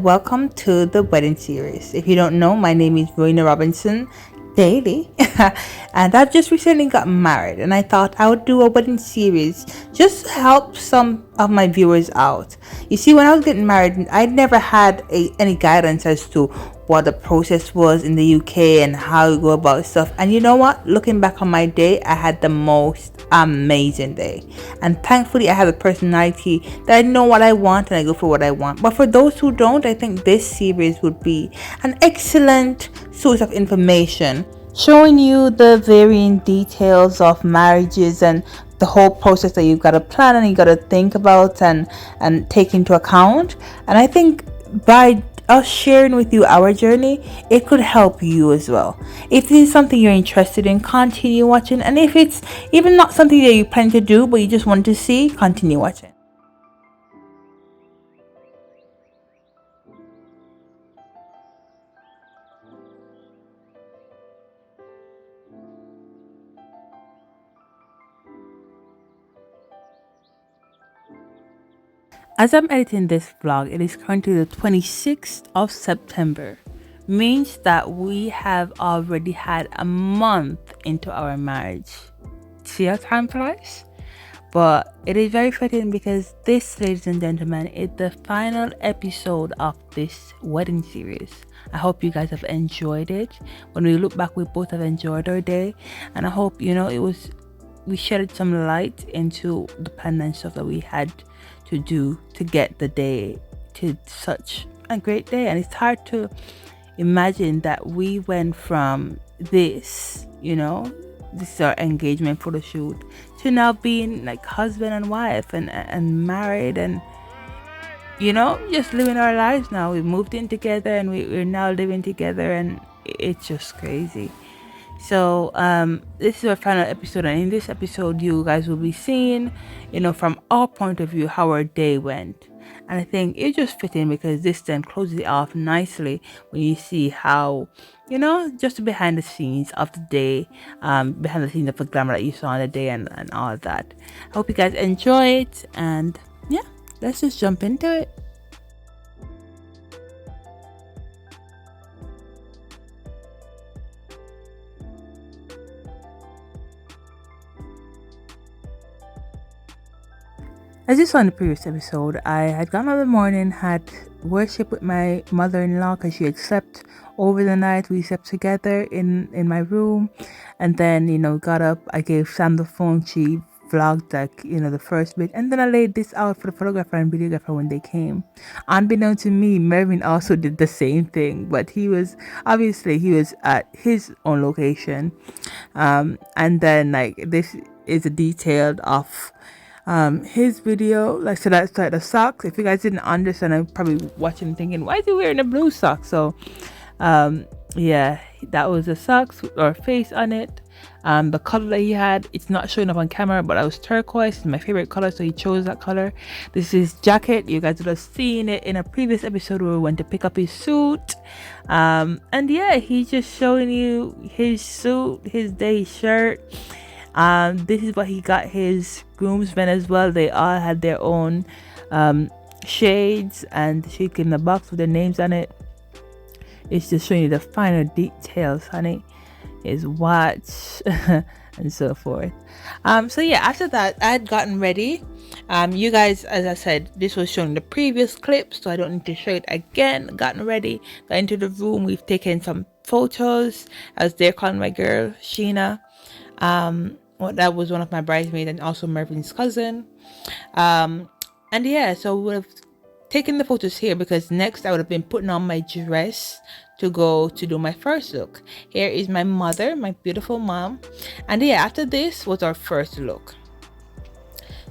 welcome to the wedding series. If you don't know, my name is Robinson-Daley, and I've just recently got married, and I thought I would do a wedding series just to help some of my viewers out. You see, when I was getting married, I never had any guidance as to what the process was in the UK and how you go about stuff. And you know what? Looking back on my day, I had the most amazing day. And thankfully, I have a personality that I know what I want and I go for what I want. But for those who don't, I think this series would be an excellent source of information, showing you the varying details of marriages and the whole process that you've got to plan and you got to think about and take into account. And I think by us sharing with you our journey, it could help you as well. If this is something you're interested in, continue watching. And if it's even not something that you plan to do but you just want to see, continue watching. As I'm editing this vlog, it is currently the 26th of September. Means that we have already had a month into our marriage. See how time flies? But it is very fitting because this, ladies and gentlemen, is the final episode of this wedding series. I hope you guys have enjoyed it. When we look back, we both have enjoyed our day, and I hope we shed some light into the plan and stuff that we had to do to get the day to such a great day. And it's hard to imagine that we went from this is our engagement photo shoot, to now being like husband and wife and married and just living our lives now. We moved in together and we're now living together, and it's just crazy. So this is our final episode, and in this episode you guys will be seeing from our point of view how our day went. And I think it's just fitting because this then closes it off nicely when you see how just behind the scenes of the day, behind the scenes of the glamour that you saw on the day and all of that. I hope you guys enjoy it, and yeah, let's just jump into it. As you saw in the previous episode, I had gone out in the morning, had worship with my mother-in-law because she had slept over the night. We slept together in my room, and then got up. I gave Sam the phone. She vlogged the first bit, and then I laid this out for the photographer and videographer when they came. Unbeknown to me, Mervin also did the same thing, but he was at his own location. And then this is a detailed of his video. So that's like the socks. If you guys didn't understand, I'm probably watching thinking, why is he wearing a blue sock? So yeah, that was the socks with our face on it. The color that he had, it's not showing up on camera, but I was turquoise. It's my favorite color, so he chose that color. This is jacket. You guys would have seen it in a previous episode where we went to pick up his suit. And yeah, he's just showing you his suit, his day shirt. This is what he got his groomsmen as well. They all had their own shades, and she in the box with their names on it. It's just showing you the finer details, honey. His watch and so forth. So yeah, after that I had gotten ready. You guys, as I said, this was shown in the previous clip, so I don't need to show it again. Gotten ready, got into the room. We've taken some photos, as they're calling my girl Sheena. That was one of my bridesmaids and also Mervin's cousin. And yeah, so we would have taken the photos here because next I would have been putting on my dress to go to do my first look. Here is my mother, my beautiful mom. And yeah, after this was our first look.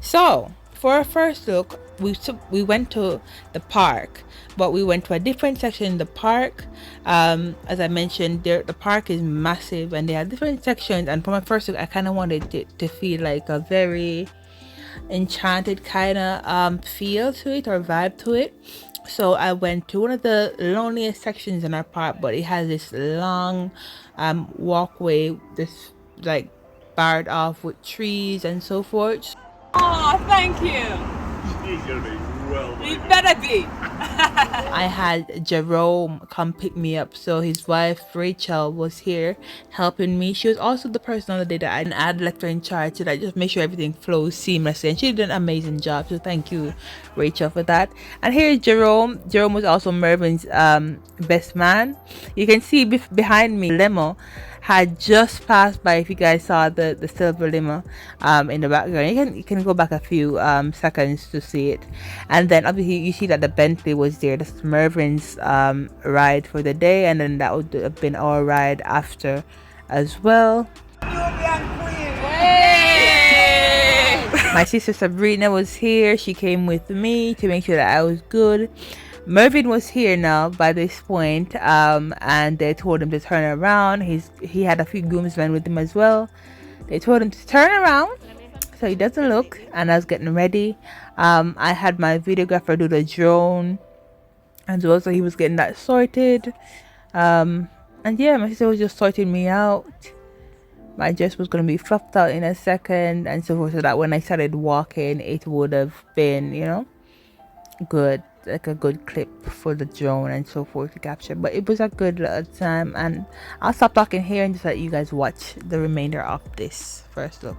So for our first look, we went to the park, but we went to a different section in the park. As I mentioned, the park is massive and they have different sections, and for my first look I kind of wanted it to feel like a very enchanted kind of feel to it, or vibe to it. So I went to one of the loneliest sections in our park, but it has this long walkway, this like barred off with trees and so forth. Oh, thank you. He's gonna be It better be. I had Jerome come pick me up, so his wife Rachel was here helping me. She was also the person on the day that I had left her in charge, so that I just make sure everything flows seamlessly, and she did an amazing job, so thank you, Rachel, for that. And here's Jerome. Jerome was also Mervin's best man. You can see behind me limo had just passed by. If you guys saw the silver limo in the background, you can go back a few seconds to see it. And then obviously you see that the Bentley was there. That's Mervin's ride for the day, and then that would have been our ride after as well. My sister Sabrina was here. She came with me to make sure that I was good. Mervin was here now by this point, and they told him to turn around. He had a few groomsmen with him as well. They told him to turn around so he doesn't look, and I was getting ready. I had my videographer do the drone as well, so he was getting that sorted. And yeah, my sister was just sorting me out. My dress was going to be fluffed out in a second and so forth, so that when I started walking it would have been, you know, good, like a good clip for the drone and so forth to capture. But it was a good time, and I'll stop talking here and just let you guys watch the remainder of this first look.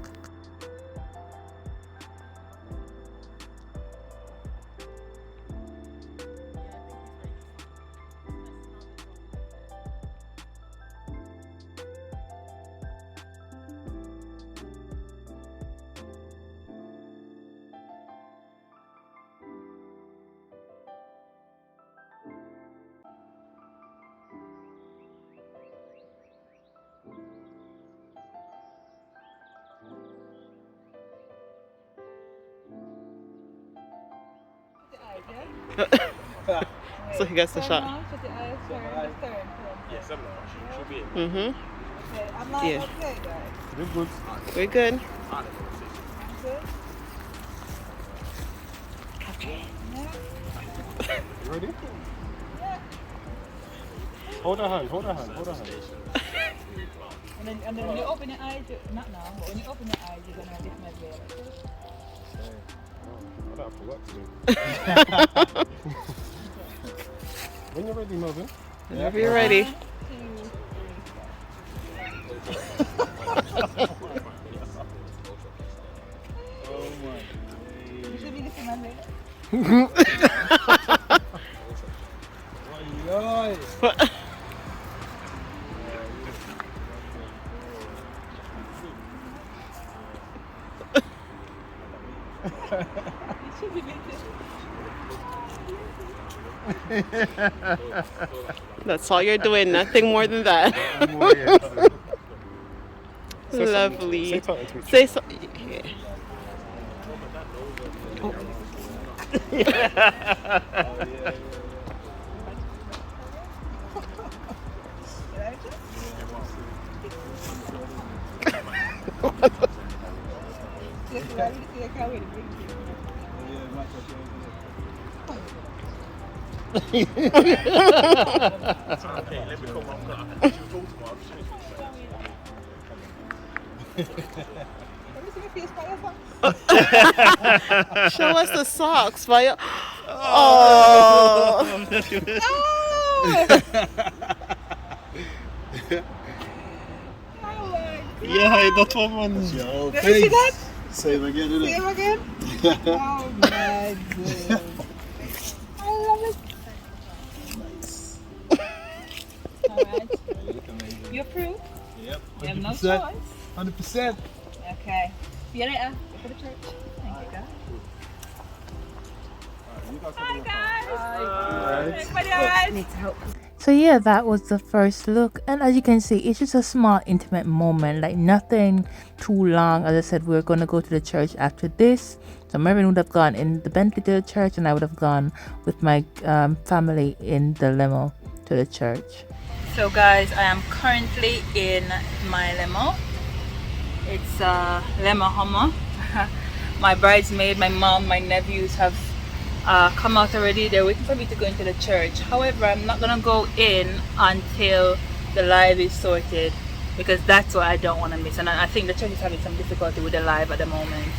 So he gets the shot. Yes, should be. Mhm. Yeah. We're good. We're good. You ready? Yeah. Hold her hand. And then when you open your eyes, not now, but when you open your eyes, you're gonna lift my veil. I don't have to work today. When you're ready, Melvin. Whenever you're ready. Oh my. You should be lifting my veil. That's all you're doing, nothing more than that. Lovely. Say something to me. Say so. Show us the socks, Vaya. Oh. Yeah, that one man. Yo, Did you see that? Same again, isn't See it? him again? Oh my god. I love it. Alright. You approve? Yep. You have no choice. 100%. Okay. See you later. Go for the church. Thank you, guys. Hi, guys. Everybody alright? Need to help. So yeah, that was the first look, and as you can see, it's just a small intimate moment, like nothing too long. As I said, we're going to go to the church after this, so Mervin would have gone in the Bentley to the church, and I would have gone with my family in the limo to the church. So guys, I am currently in my limo. It's a limo Hummer. My bridesmaid, my mom, my nephews have come out already. They're waiting for me to go into the church. However, I'm not gonna go in until the live is sorted, because that's what I don't want to miss, and I think the church is having some difficulty with the live at the moment.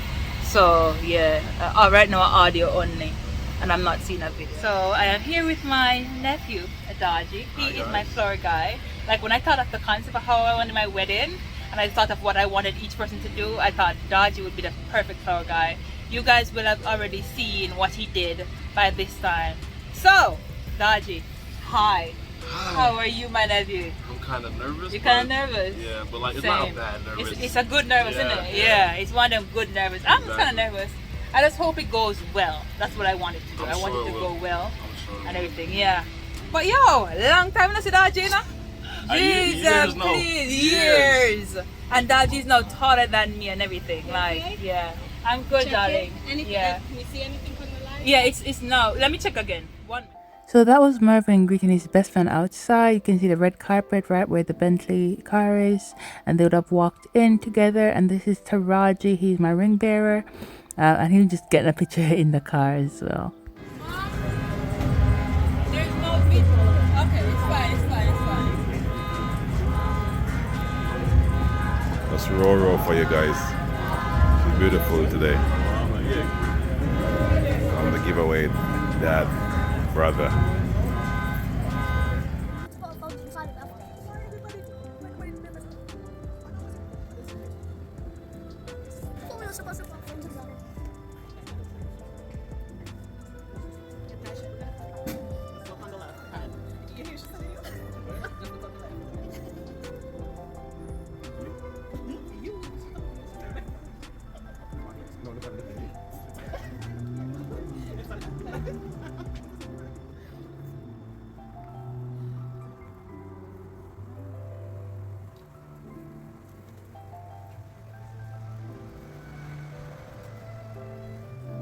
So yeah, right now audio only. and I'm not seeing a video. So I am here with my nephew, Adaji. He is my flower guy. Like when I thought of the concept of how I wanted my wedding, and I thought of what I wanted each person to do, I thought Daji would be the perfect flower guy. You guys will have already seen what he did by this time. So, Daji, hi. How are you, my nephew? I'm kind of nervous. You're kind of nervous? Yeah, but like it's Same. not a bad nervous. It's a good nervous, isn't it? Yeah, it's one of them good nervous. I'm kind of nervous. I just hope it goes well. That's what I want it to do. I want it to go well and everything. Yeah. But yo, long time no see Daji, no? Jesus, please, years. And Daji's now taller than me and everything. Like, yeah. I'm good, darling. Yeah. Can you see anything from the light? Yeah, it's now. Let me check again. 1 minute. So that was Mervin greeting his best friend outside. You can see the red carpet right where the Bentley car is, and they would have walked in together. And this is Taraji, he's my ring bearer, and he was just getting a picture in the car as well. There's no video. Okay, it's fine. That's Roro for you guys. She's beautiful today. I'm the giveaway dad, brother.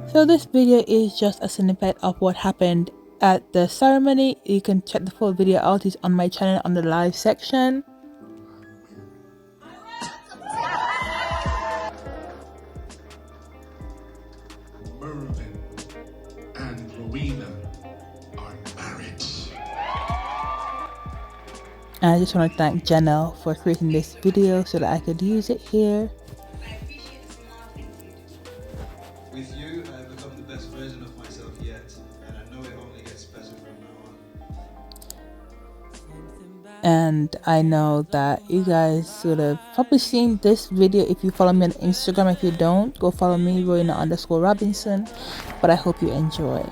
So this video is just a snippet of what happened at the ceremony. You can check the full video out. It's on my channel on the live section. Mervin and Rowena are married. And I just want to thank Janelle for creating this video so that I could use it here. With you, I've become the best version of myself yet, and I know it only gets better from now on. And I know that you guys would have probably seen this video if you follow me on Instagram. If you don't, go follow me, Rowena_Robinson. But I hope you enjoy.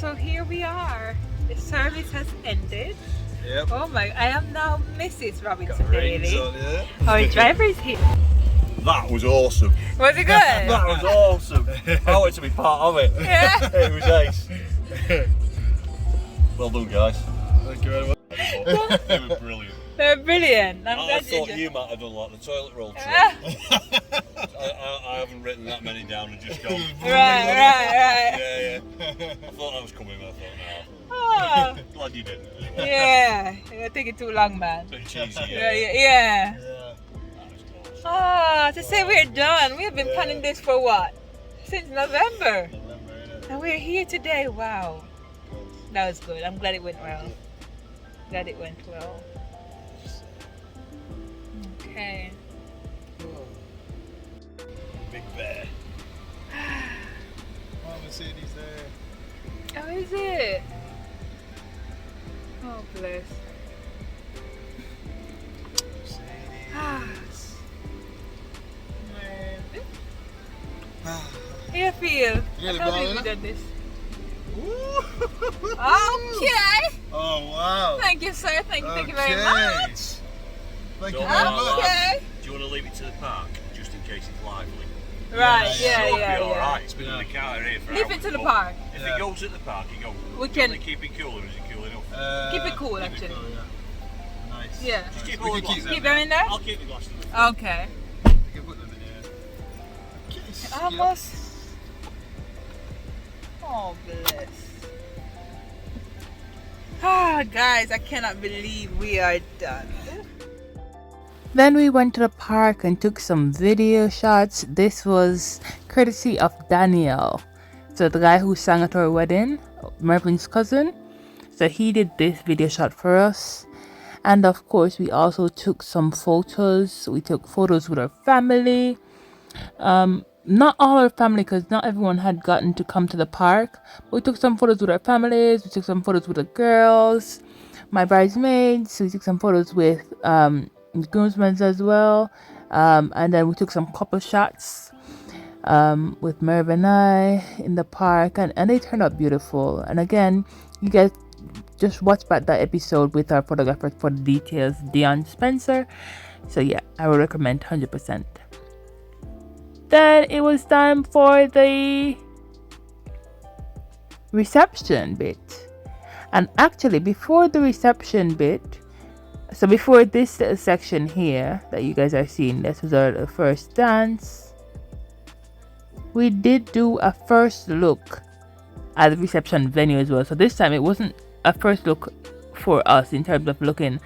So here we are. The service has ended. Yep. Oh my! I am now Mrs. Robinson-Daley. Yeah. Our driver is here. That was awesome. Was it good? That was awesome. I wanted to be part of it. Yeah. It was ace. Well done, guys. Thank you very much. They were brilliant. They're brilliant. I'm I glad thought you you might have done like the toilet roll trick. I haven't written that many down and just gone. Right. Yeah. I thought I was coming. I thought, no. Oh, Glad you didn't. yeah. I think taking too long, man. Bit cheesy, Yeah, yeah. yeah. Yeah. Ah, to say we're done. We've been planning this for what? Since November. November, innit? And we're here today. Wow. That was good. I'm glad it went well. Glad it went well. Okay. Big bear. Oh, Mercedes there. Oh, is it? Oh, bless. Mercedes. How you feel? You I really can't believe balling, we huh? done this. Woo! Okay. Oh, wow. Thank you, sir. Thank you very Okay. much. Thank you Don't very worry, much. Okay. Do you want to leave it to the park just in case it's lively? Right. Yeah, Yeah, It'll yeah, be yeah. alright. It's been in the car here for Leave hours, it to the but park. If Yeah. it goes at the park, you go. We Do you can- want to keep it cool or is it cool enough? Keep it cool, Keep actually. It cool, yeah. Nice. Yeah. Just Nice. keep We all can the keep glasses. them Keep them in there? I'll keep the glasses. Okay. We can put them in here. Kiss. Almost. Oh, bless. Ah, guys, I cannot believe we are done. Then we went to the park and took some video shots. This was courtesy of Daniel. So the guy who sang at our wedding, Mervin's cousin. So he did this video shot for us. And of course, we also took some photos. We took photos with our family. Not all our family, because not everyone had gotten to come to the park. But we took some photos with our families. We took some photos with the girls, my bridesmaids. We took some photos with the groomsmen as well. And then we took some couple shots with Merv and I in the park. And they turned out beautiful. And again, you guys just watch back that episode with our photographer for the details, Dion Spencer. So yeah, I would recommend 100%. Then it was time for the reception bit. And actually, before the reception bit, so before this little section here that you guys are seeing, this was our first dance. We did do a first look at the reception venue as well. So this time it wasn't a first look for us in terms of looking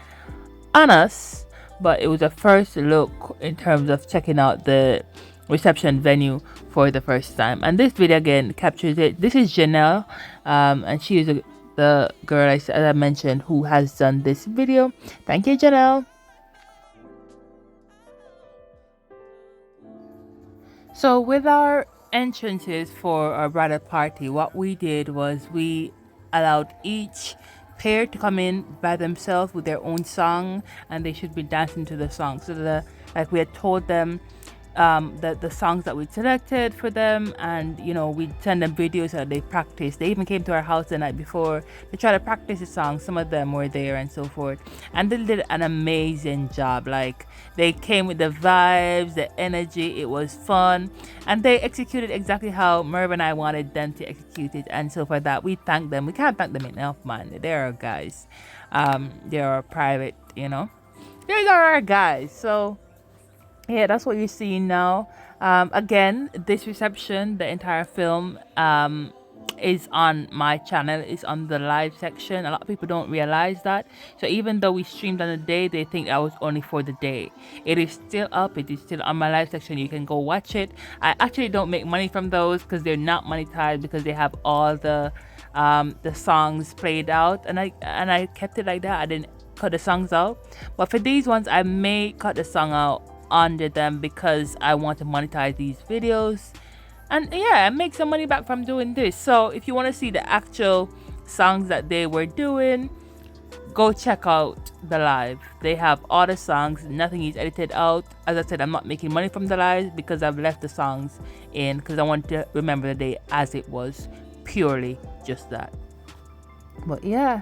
on us, but it was a first look in terms of checking out the reception venue for the first time. And this video again captures it. This is Janelle, and she is the girl as I mentioned who has done this video. Thank you, Janelle. So with our entrances for our bridal party, what we did was we allowed each pair to come in by themselves with their own song, and they should be dancing to the song. So like we had told them the songs that we selected for them, and we'd send them videos that they practice. They even came to our house the night before to try to practice the songs. Some of them were there and so forth, and they did an amazing job. Like, they came with the vibes, the energy. It was fun, and they executed exactly how Merv and I wanted them to execute it. And so for that, we thank them. We can't thank them enough, man. They're our guys. They're our private, these are our guys. So yeah, that's what you're seeing now. Again, this reception, the entire film, is on my channel. It's on the live section. A lot of people don't realize that. So even though we streamed on the day, they think that was only for the day. It is still up. It is still on my live section. You can go watch it. I actually don't make money from those because they're not monetized, because they have all the songs played out, and I kept it like that. I didn't cut the songs out. But for these ones, I may cut the song out under them because I want to monetize these videos, and yeah, make some money back from doing this. So if you want to see the actual songs that they were doing, go check out the live. They have all the songs, nothing is edited out. As I said, I'm not making money from the live because I've left the songs in, because I want to remember the day as it was, purely just that. But yeah,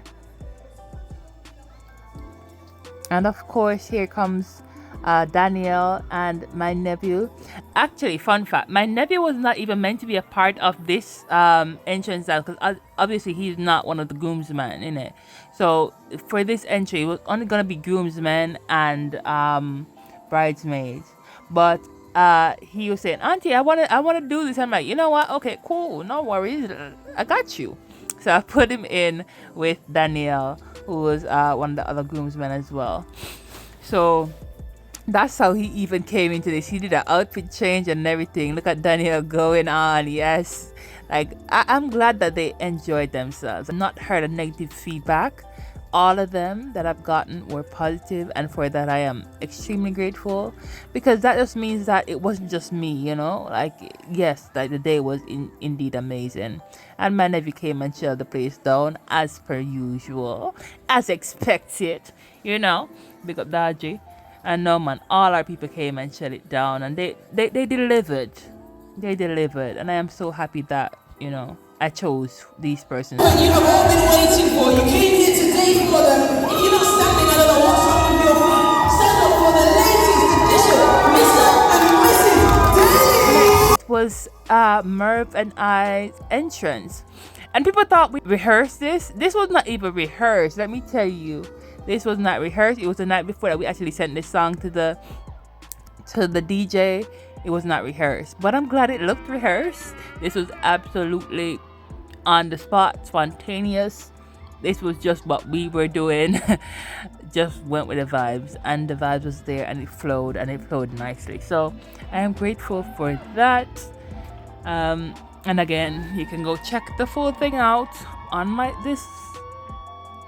and of course here comes Danielle and my nephew. Actually, fun fact, my nephew was not even meant to be a part of this entrance dance, because obviously he's not one of the groomsmen in it. So for this entry, it was only gonna be groomsmen and bridesmaids. But he was saying, "Auntie, I wanna do this." I'm like, you know what? Okay, cool, no worries, I got you. So I put him in with Danielle who was one of the other groomsmen as well. So that's how he even came into this. He did an outfit change and everything. Look at Daniel going on. Yes, like I'm glad that they enjoyed themselves. I've not heard a negative feedback. All of them that I've gotten were positive, and for that I am extremely grateful, because that just means that it wasn't just me, you know. Like, yes, like the day was indeed amazing, and my nephew came and shut the place down as per usual, as expected, you know. Big up Daji. And no, man, all our people came and shut it down, and they delivered. They delivered, and I am so happy that, you know, I chose these persons. You have all been waiting for. You came here today for them. If you're not standing, I don't know what's wrong with your feet. Stand up for the latest edition, Mr. and Mrs. Daley. It was Merv and I's entrance, and people thought we rehearsed this. This was not even rehearsed. Let me tell you. This was not rehearsed. It was the night before that we actually sent this song to the DJ. It was not rehearsed, but I'm glad it looked rehearsed. This was absolutely on the spot, spontaneous. This was just what we were doing. Just went with the vibes, and the vibes was there, and it flowed nicely. So I am grateful for that. And again, you can go check the full thing out on this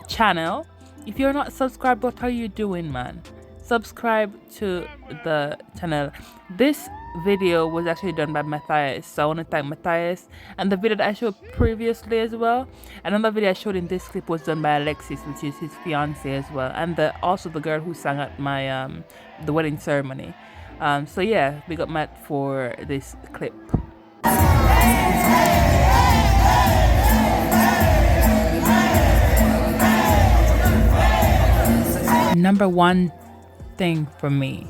channel. If you're not subscribed, what are you doing, man? Subscribe to the channel. This video was actually done by Matthias, so I want to thank Matthias. And the video that I showed previously as well, another video I showed in this clip was done by Alexis, which is his fiance as well, and also the girl who sang at my the wedding ceremony. So yeah, big up Matt for this clip. Number one thing for me,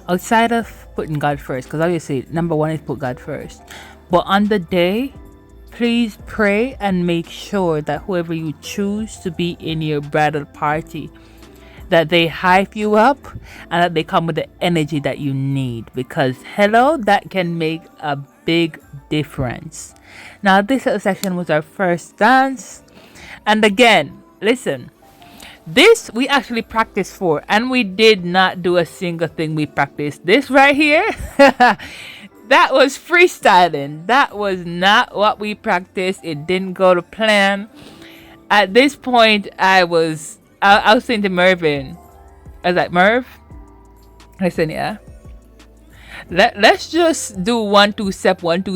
outside of putting God first, because obviously number one is put God first, but on the day, please pray and make sure that whoever you choose to be in your bridal party, that they hype you up and that they come with the energy that you need, because hello, that can make a big difference. Now this little section was our first dance, and again, listen, this we actually practiced for, and we did not do a single thing we practiced. This right here, that was freestyling. That was not what we practiced. It didn't go to plan. At this point, I was saying to Mervin, I was like, Merv, listen, yeah, let's just do 1-2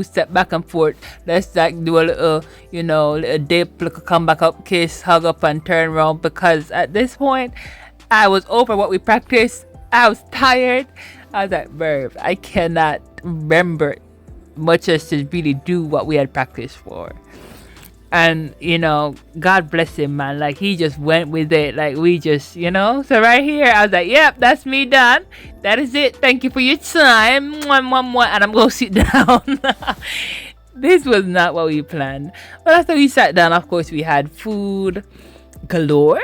step back and forth. Let's like do a little, you know, little dip, little come back up, kiss, hug up, and turn around, because at this point I was over what we practiced. I was tired. I was like, Merv, I cannot remember much as to really do what we had practiced for. And you know, God bless him, man, like he just went with it, like we just, you know. So right here I was like, yep, that's me done, that is it, thank you for your time, and I'm gonna sit down. This was not what we planned, but after we sat down, of course, we had food galore.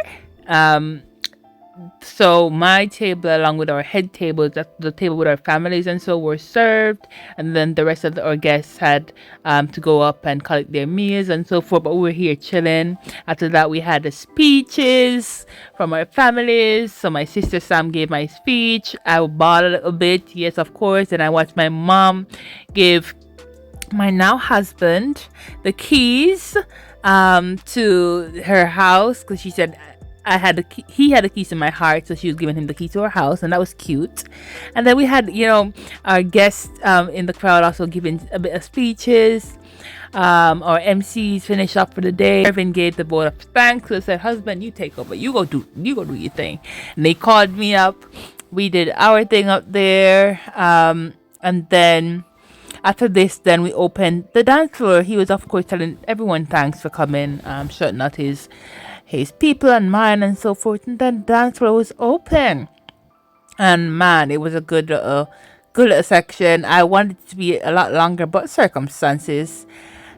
So my table, along with our head tables, that's the table with our families and so, were served, and then the rest of our guests had to go up and collect their meals and so forth, but we were here chilling. After that, we had the speeches from our families. So my sister Sam gave my speech. I bawled a little bit, yes, of course, and I watched my mom give my now husband the keys to her house, because she said he had the keys to my heart, so she was giving him the key to her house, and that was cute. And then we had, you know, our guests in the crowd also giving a bit of speeches. Our MCs finished up for the day. Irvin gave the board of thanks, so said, husband, you take over, you go do your thing. And they called me up, we did our thing up there, and then after this, then we opened the dance floor. He was, of course, telling everyone thanks for coming, shutting out his people and mine and so forth, and then dance floor was open, and man, it was a good little section. I wanted it to be a lot longer, but circumstances.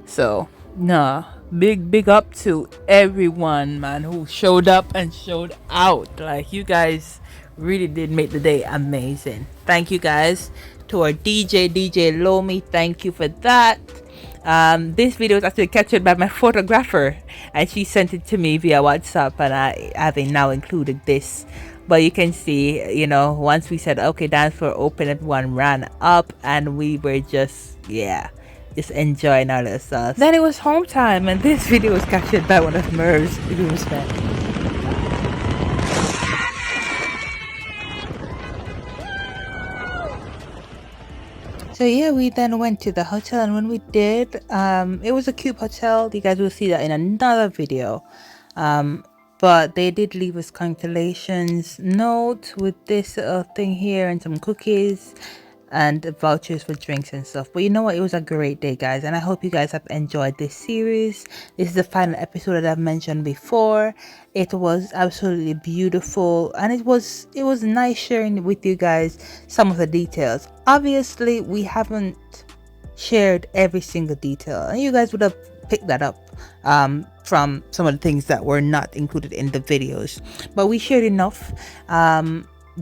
So no, big up to everyone, man, who showed up and showed out. Like, you guys really did make the day amazing. Thank you guys. To our DJ Lomi, thank you for that. This video was actually captured by my photographer, and she sent it to me via WhatsApp, and I have now included this. But you can see, you know, once we said okay, dance floor open, everyone ran up, and we were just enjoying ourselves. Then it was home time, and this video was captured by one of Merv's groomsmen. So yeah, we then went to the hotel, and when we did, it was a cute hotel. You guys will see that in another video. But they did leave us consolations note with this thing here and some cookies and vouchers for drinks and stuff. But you know what, it was a great day, guys, and I hope you guys have enjoyed this series. This is the final episode that I've mentioned before. It was absolutely beautiful, and it was nice sharing with you guys some of the details. Obviously we haven't shared every single detail, and you guys would have picked that up from some of the things that were not included in the videos, but we shared enough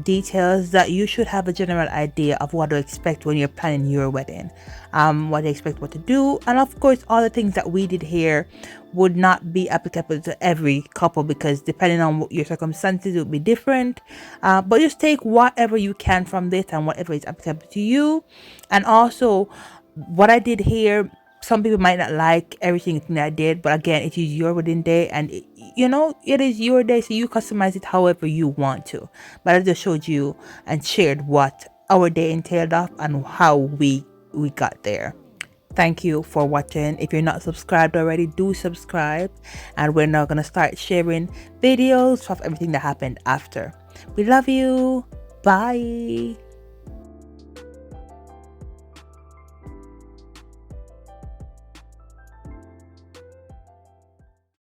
details that you should have a general idea of what to expect when you're planning your wedding, what to expect, what to do. And of course, all the things that we did here would not be applicable to every couple, because depending on what your circumstances, it would be different. But just take whatever you can from this and whatever is applicable to you. And also, what I did here, some people might not like everything that I did, but again, it is your wedding day, and it is your day, so you customize it however you want to. But I just showed you and shared what our day entailed of and how we got there. Thank you for watching. If you're not subscribed already, do subscribe, and we're now gonna start sharing videos of everything that happened after. We love you. Bye.